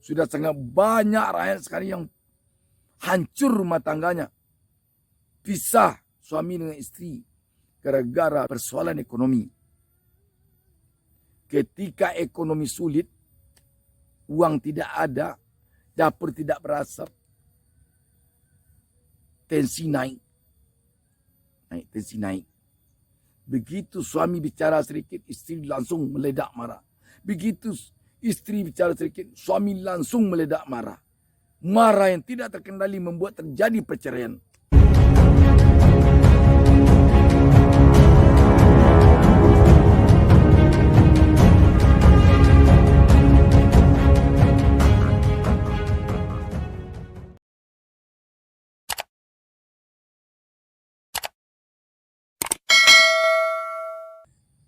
Sudah sangat banyak rakyat sekarang yang hancur rumah tangganya. Pisah suami dengan istri gara-gara persoalan ekonomi. Ketika ekonomi sulit, uang tidak ada, dapur tidak berasap, tensi naik. Tensi naik. Begitu suami bicara sedikit, istri langsung meledak marah. Begitu istri bicara sedikit, suami langsung meledak marah. Marah yang tidak terkendali membuat terjadi perceraian.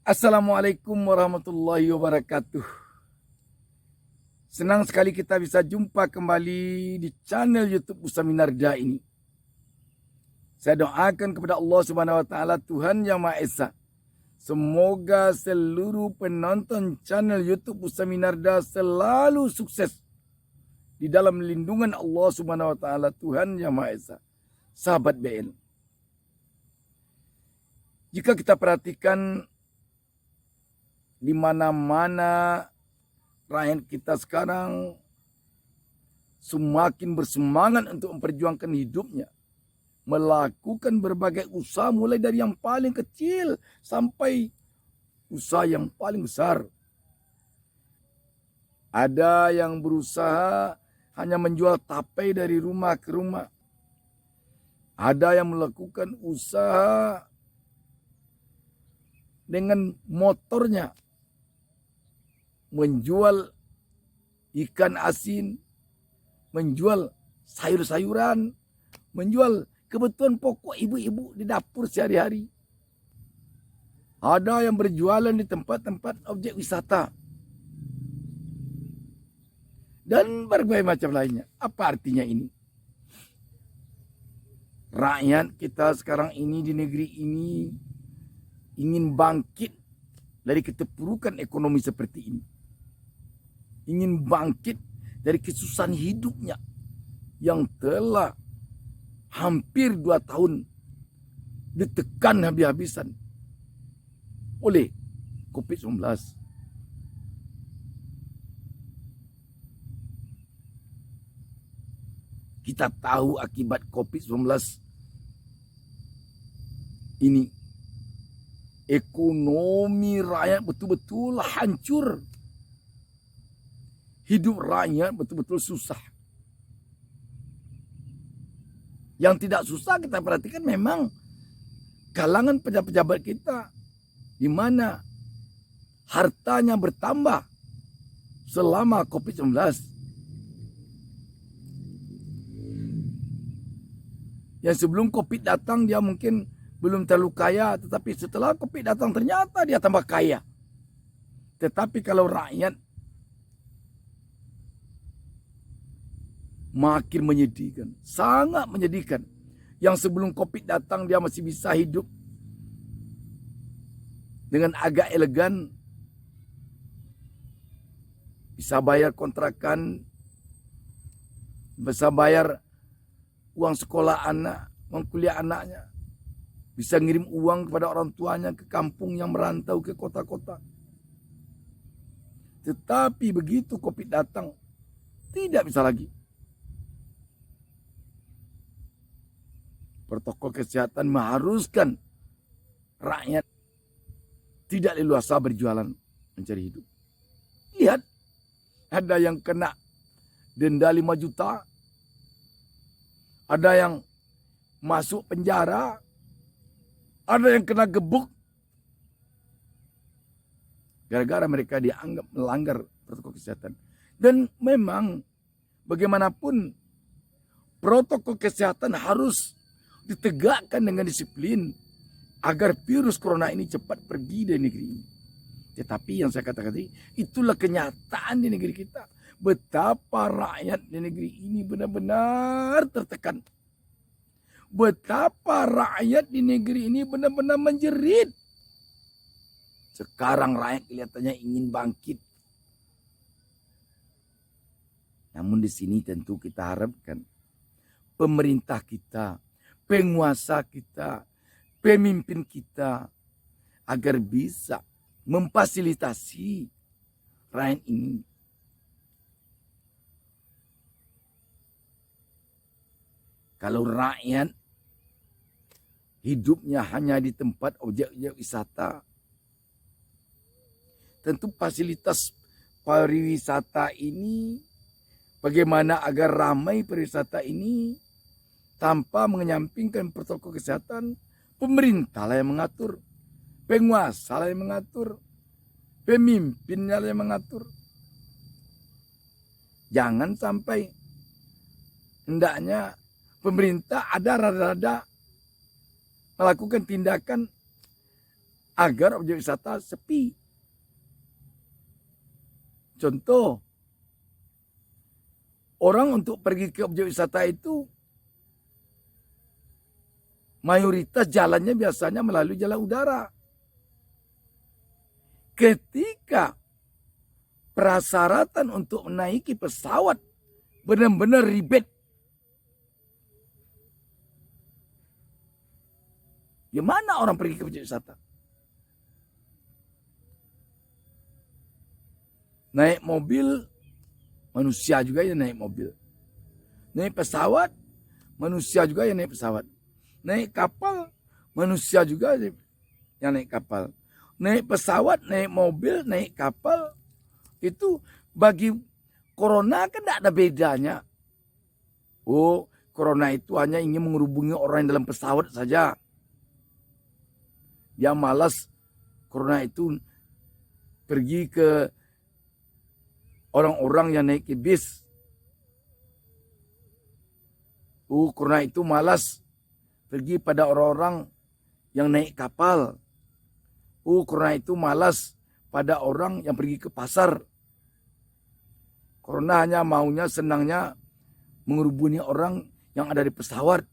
Assalamualaikum warahmatullahi wabarakatuh. Senang sekali kita bisa jumpa kembali di channel YouTube Ustaz Minarda ini. Saya doakan kepada Allah Subhanahu wa taala, Tuhan Yang Maha Esa, semoga seluruh penonton channel YouTube Ustaz Minarda selalu sukses di dalam lindungan Allah Subhanahu wa taala, Tuhan Yang Maha Esa. Sahabat BN, jika kita perhatikan di mana-mana rakyat kita sekarang semakin bersemangat untuk memperjuangkan hidupnya, melakukan berbagai usaha mulai dari yang paling kecil sampai usaha yang paling besar. Ada yang berusaha hanya menjual tape dari rumah ke rumah. Ada yang melakukan usaha dengan motornya, menjual ikan asin, menjual sayur-sayuran, menjual kebutuhan pokok ibu-ibu di dapur sehari-hari. Ada yang berjualan di tempat-tempat objek wisata. Dan berbagai macam lainnya. Apa artinya ini? Rakyat kita sekarang ini di negeri ini ingin bangkit dari keterpurukan ekonomi seperti ini. Ingin bangkit dari kesusahan hidupnya yang telah hampir 2 tahun ditekan habis-habisan oleh COVID-19. Kita tahu akibat COVID-19 ini, ekonomi rakyat betul-betul hancur. Hidup rakyat betul-betul susah. Yang tidak susah kita perhatikan memang kalangan pejabat-pejabat kita, di mana hartanya bertambah selama COVID-19. Yang sebelum COVID datang dia mungkin belum terlalu kaya, tetapi setelah COVID datang ternyata dia tambah kaya. Tetapi kalau rakyat, makin menyedihkan, sangat menyedihkan. Yang sebelum COVID datang dia masih bisa hidup dengan agak elegan, bisa bayar kontrakan, bisa bayar uang sekolah anak, uang kuliah anaknya, bisa ngirim uang kepada orang tuanya ke kampung yang merantau ke kota-kota. Tetapi begitu COVID datang, tidak bisa lagi. Protokol kesehatan mengharuskan rakyat tidak leluasa berjualan mencari hidup. Lihat, ada yang kena denda 5 juta, ada yang masuk penjara, ada yang kena gebuk gara-gara mereka dianggap melanggar protokol kesehatan. Dan memang bagaimanapun protokol kesehatan harus ditegakkan dengan disiplin agar virus corona ini cepat pergi dari negeri ini. Tetapi yang saya katakan tadi, itulah kenyataan di negeri kita. Betapa rakyat di negeri ini benar-benar tertekan. Betapa rakyat di negeri ini benar-benar menjerit. Sekarang rakyat kelihatannya ingin bangkit. Namun di sini tentu kita harapkan pemerintah kita, penguasa kita, pemimpin kita agar bisa memfasilitasi rakyat ini. Kalau rakyat hidupnya hanya di tempat objek-objek wisata, tentu fasilitas pariwisata ini, bagaimana agar ramai pariwisata ini tanpa menyampingkan protokol kesehatan, pemerintah lah yang mengatur, penguasa lah yang mengatur, pemimpinnya lah yang mengatur. Jangan sampai hendaknya pemerintah ada rada-rada melakukan tindakan agar objek wisata sepi. Contoh, orang untuk pergi ke objek wisata itu mayoritas jalannya biasanya melalui jalan udara. Ketika persyaratan untuk menaiki pesawat benar-benar ribet, gimana orang pergi ke objek wisata? Naik mobil, manusia juga yang naik mobil. Naik pesawat, manusia juga yang naik pesawat. Naik kapal, manusia juga yang naik kapal. Naik pesawat, naik mobil, naik kapal, itu bagi corona kan tidak ada bedanya. Oh, corona itu hanya ingin menghubungi orang yang dalam pesawat saja. Dia malas corona itu pergi ke orang-orang yang naik ke bis. Corona itu malas pergi pada orang-orang yang naik kapal. Corona itu malas pada orang yang pergi ke pasar. Corona hanya maunya, senangnya mengerubuni orang yang ada di pesawat.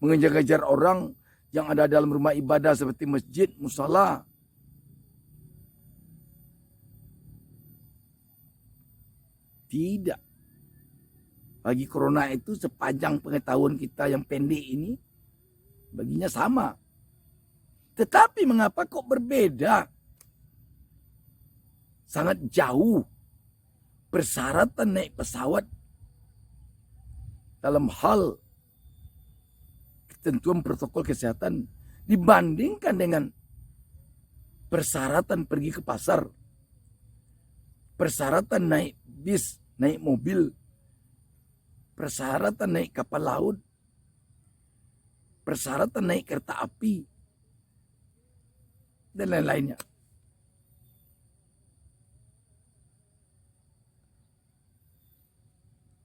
Mengejar-kejar orang yang ada dalam rumah ibadah seperti masjid, musala. Tidak. Bagi corona itu sepanjang pengetahuan kita yang pendek ini, baginya sama. Tetapi mengapa kok berbeda? Sangat jauh persyaratan naik pesawat dalam hal ketentuan protokol kesehatan dibandingkan dengan persyaratan pergi ke pasar, persyaratan naik bis, naik mobil, persyaratan naik kapal laut, persyaratan naik kereta api, dan lain-lainnya.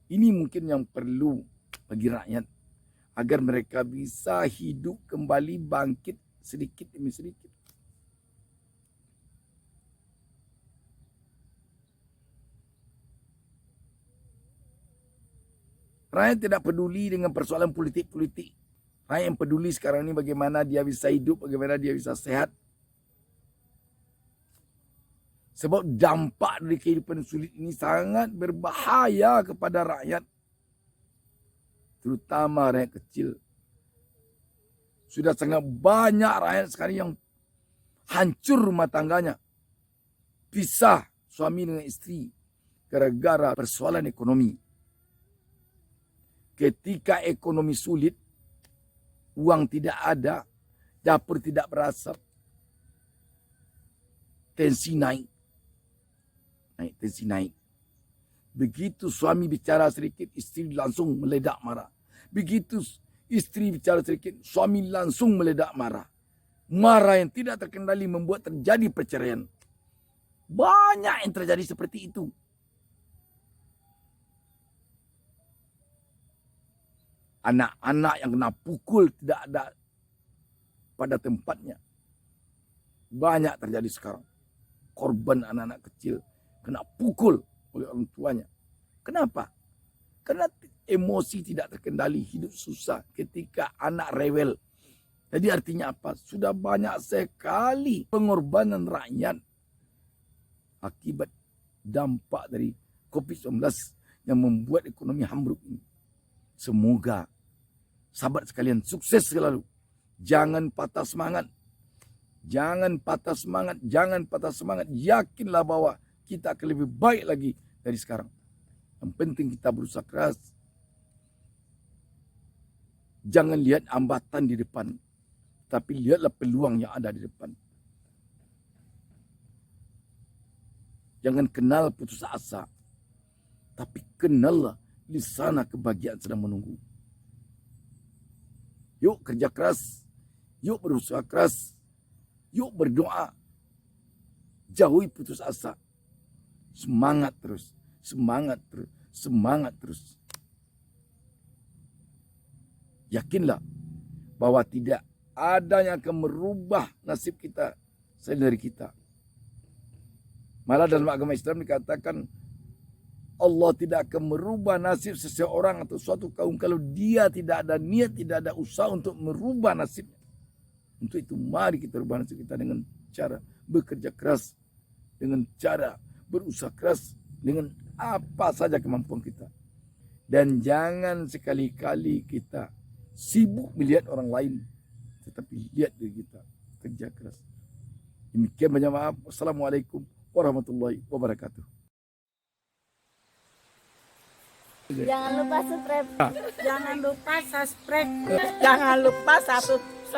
Ini mungkin yang perlu bagi rakyat agar mereka bisa hidup kembali, bangkit sedikit demi sedikit. Rakyat tidak peduli dengan persoalan politik-politik. Rakyat yang peduli sekarang ini bagaimana dia bisa hidup, bagaimana dia bisa sehat. Sebab dampak dari kehidupan sulit ini sangat berbahaya kepada rakyat. Terutama rakyat kecil. Sudah sangat banyak rakyat sekarang yang hancur rumah tangganya. Pisah suami dengan istri gara-gara persoalan ekonomi. Ketika ekonomi sulit, uang tidak ada, dapur tidak berasap, tensi naik. Tensi naik. Begitu suami bicara sedikit, istri langsung meledak marah. Begitu istri bicara sedikit, suami langsung meledak marah. Marah yang tidak terkendali membuat terjadi perceraian. Banyak yang terjadi seperti itu. Anak-anak yang kena pukul tidak ada pada tempatnya. Banyak terjadi sekarang. Korban anak-anak kecil kena pukul oleh orang tuanya. Kenapa? Karena emosi tidak terkendali, hidup susah ketika anak rewel. Jadi artinya apa? Sudah banyak sekali pengorbanan rakyat akibat dampak dari COVID-19 yang membuat ekonomi hambruk ini. Semoga sahabat sekalian sukses selalu. Jangan patah semangat. Jangan patah semangat. Jangan patah semangat. Yakinlah bahwa kita akan lebih baik lagi dari sekarang. Yang penting kita berusaha keras. Jangan lihat hambatan di depan. Tapi lihatlah peluang yang ada di depan. Jangan kenal putus asa. Tapi kenallah di sana kebahagiaan sedang menunggu. Yuk kerja keras. Yuk berusaha keras. Yuk berdoa. Jauhi putus asa. Semangat terus. Semangat terus. Semangat terus. Yakinlah bahwa tidak ada yang akan merubah nasib kita selain dari kita. Malah dalam agama Islam dikatakan Allah tidak akan merubah nasib seseorang atau suatu kaum kalau dia tidak ada niat, tidak ada usaha untuk merubah nasibnya. Untuk itu mari kita rubah nasib kita dengan cara bekerja keras, dengan cara berusaha keras, dengan apa saja kemampuan kita. Dan jangan sekali-kali kita sibuk melihat orang lain, tetapi lihat diri kita, kerja keras. Demikian banyak maaf. Wassalamualaikum warahmatullahi wabarakatuh. Jangan lupa subscribe. Jangan lupa subscribe. Jangan lupa subscribe.